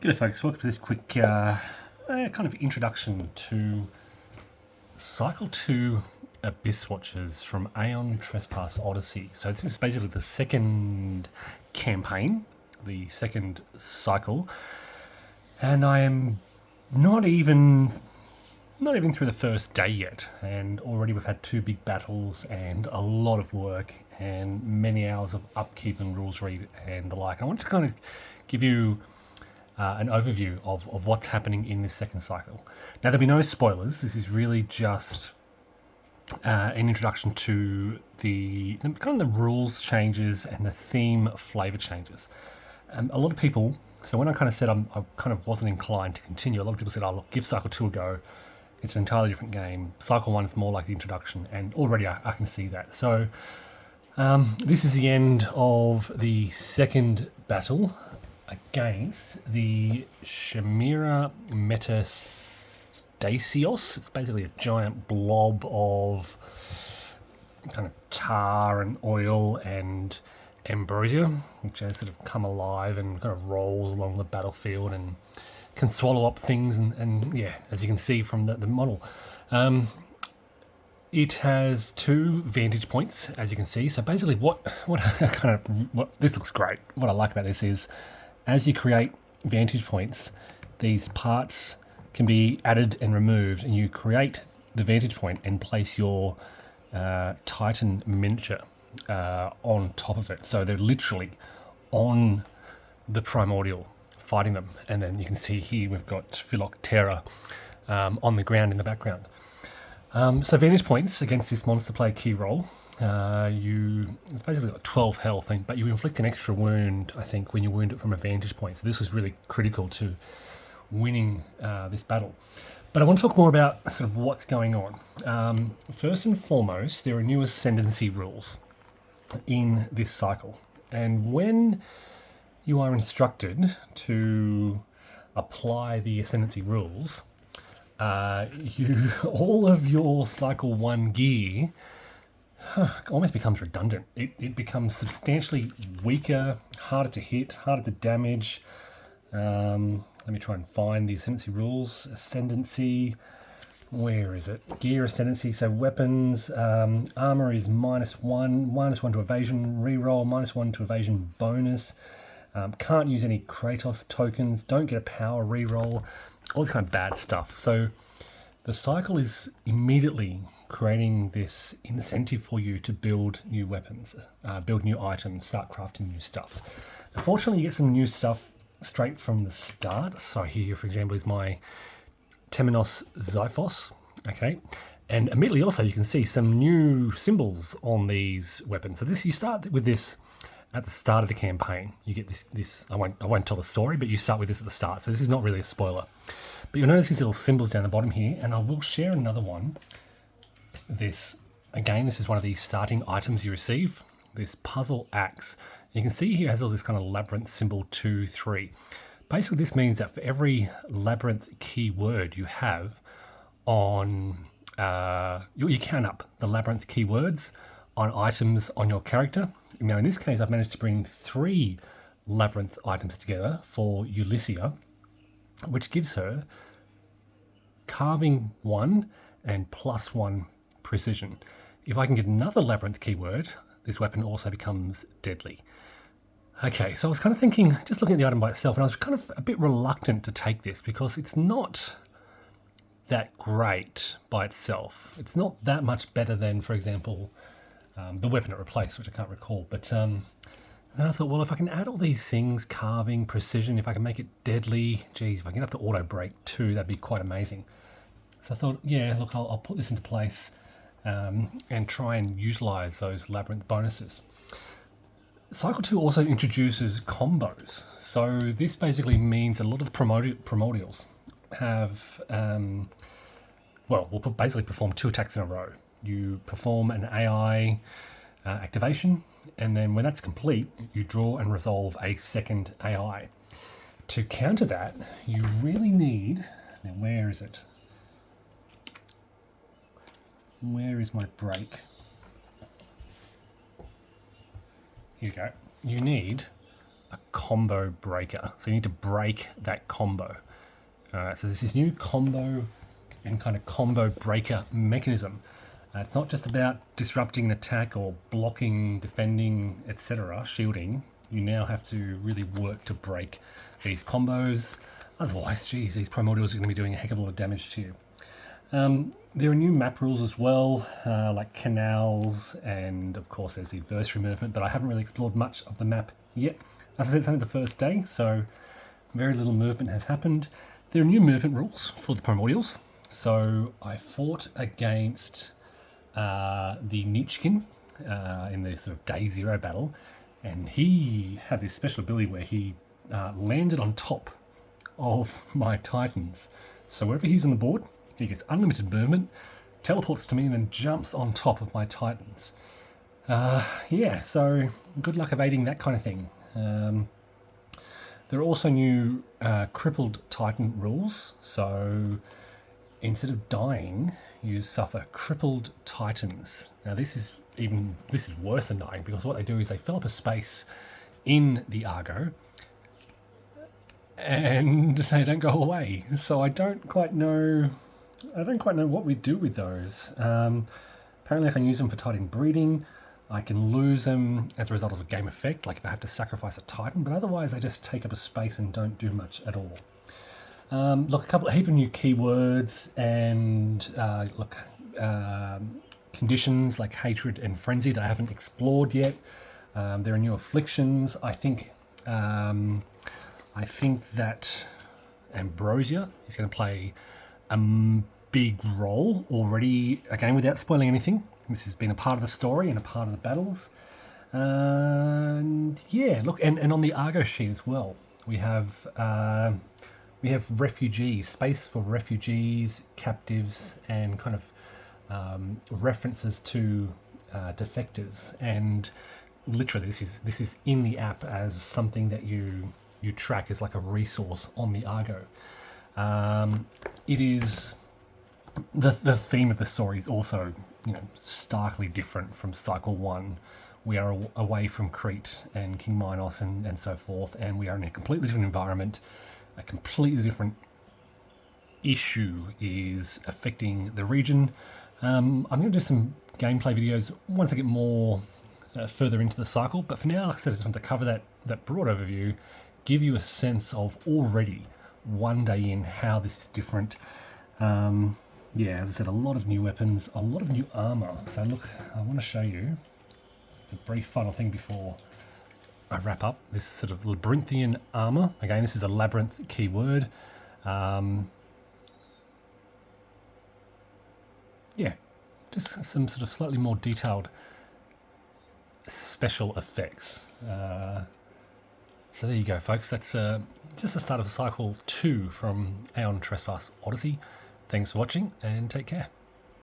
G'day folks, welcome to this quick kind of introduction to Cycle 2 Abysswatchers from Aeon, Trespass, Odyssey. So this is basically the second campaign, the second cycle, and I am not even through the first day yet, and already we've had two big battles and a lot of work and many hours of upkeep and rules read and the like. I want to kind of give you an overview of what's happening in this second cycle. Now, there'll be no spoilers. This is really just an introduction to the kind of the rules changes and the theme flavor changes. A lot of people, so when I kind of said I kind of wasn't inclined to continue, a lot of people said, oh, look, give Cycle 2 a go. It's an entirely different game. Cycle 1 is more like the introduction, and already I can see that. So this is the end of the second battle against the Chimera Metastasios. It's basically a giant blob of kind of tar and oil and ambrosia, which has sort of come alive and kind of rolls along the battlefield and can swallow up things. And yeah, as you can see from the model, it has 2 vantage points, as you can see. So basically what this looks great. What I like about this is, as you create vantage points, these parts can be added and removed, and you create the vantage point and place your Titan miniature on top of it. So they're literally on the primordial fighting them. And then you can see here we've got Philoctera on the ground in the background. So vantage points against this monster play a key role. It's basically got 12 health, but you inflict an extra wound, I think, when you wound it from a vantage point. So this is really critical to winning this battle. But I want to talk more about sort of what's going on. First and foremost, there are new ascendancy rules in this cycle. And when you are instructed to apply the ascendancy rules, all of your Cycle 1 gear almost becomes redundant. It becomes substantially weaker, harder to hit, harder to damage. Let me try and find the ascendancy rules. Ascendancy, where is it? Gear ascendancy. So weapons, armor is -1 to evasion reroll, -1 to evasion bonus. Can't use any Kratos tokens. Don't get a power reroll. All this kind of bad stuff. So the cycle is immediately creating this incentive for you to build new weapons, build new items, start crafting new stuff. Unfortunately, you get some new stuff straight from the start. So here, for example, is my Temenos Xiphos, okay? And immediately also you can see some new symbols on these weapons. So you start with this at the start of the campaign. You get this. I won't tell the story, but you start with this at the start. So this is not really a spoiler. But you'll notice these little symbols down the bottom here, and I will share another one. This is one of the starting items you receive, this puzzle axe. You can see here it has all this kind of labyrinth symbol 2, 3. Basically, this means that for every labyrinth keyword you have on, you count up the labyrinth keywords on items on your character. Now, in this case, I've managed to bring 3 labyrinth items together for Ulyssia, which gives her carving 1 and +1 precision. If I can get another labyrinth keyword, this weapon also becomes deadly. Okay, so I was kind of thinking, just looking at the item by itself, and I was kind of a bit reluctant to take this because it's not that great by itself. It's not that much better than, for example, the weapon it replaced, which I can't recall. But then I thought, well, if I can add all these things, carving, precision, if I can make it deadly, geez, if I can get up to auto break too, that'd be quite amazing. So I thought, yeah, look, I'll put this into place and try and utilize those labyrinth bonuses. Cycle 2 also introduces combos. So this basically means a lot of the primordials have, will basically perform 2 attacks in a row. You perform an AI activation, and then when that's complete, you draw and resolve a second AI. To counter that, you really need, now where is it? Where is my break? Here you go. You need a combo breaker. So you need to break that combo. So there's this new combo and kind of combo breaker mechanism. It's not just about disrupting an attack or blocking, defending, etc., shielding. You now have to really work to break these combos. Otherwise, geez, these primordials are going to be doing a heck of a lot of damage to you. There are new map rules as well, like canals, and of course there's the adversary movement, but I haven't really explored much of the map yet. As I said, it's only the first day, so very little movement has happened. There are new movement rules for the primordials. So I fought against the Nichkin in the sort of day 0 battle, and he had this special ability where he landed on top of my titans. So wherever he's on the board, he gets unlimited movement, teleports to me, and then jumps on top of my titans. Yeah, so good luck evading that kind of thing. There are also new crippled titan rules. So instead of dying, you suffer crippled titans. Now this is worse than dying, because what they do is they fill up a space in the Argo and they don't go away. So I don't quite know what we do with those. Apparently I can use them for titan breeding. I can lose them as a result of a game effect, like if I have to sacrifice a titan, but otherwise they just take up a space and don't do much at all. Look, a heap of new keywords, and conditions like hatred and frenzy that I haven't explored yet. There are new afflictions. I think that Ambrosia is going to play a big role already, again without spoiling anything. This has been a part of the story and a part of the battles. And yeah, look, and on the Argo sheet as well, we have refugees, space for refugees, captives, and kind of references to defectors. And literally, this is in the app as something that you track as like a resource on the Argo. It is the theme of the story is also, starkly different from Cycle 1. We are away from Crete and King Minos and so forth, and we are in a completely different environment. A completely different issue is affecting the region. I'm going to do some gameplay videos once I get more further into the cycle, but for now, like I said, I just want to cover that broad overview, give you a sense of already one day in how this is different. Yeah, as I said, a lot of new weapons, a lot of new armor. So look, I want to show you, it's a brief final thing before I wrap up, this sort of labyrinthian armor. Again, this is a labyrinth keyword. Yeah, just some sort of slightly more detailed special effects. So there you go, folks. That's just the start of cycle 2 from Aeon, Trespass, Odyssey. Thanks for watching, and take care.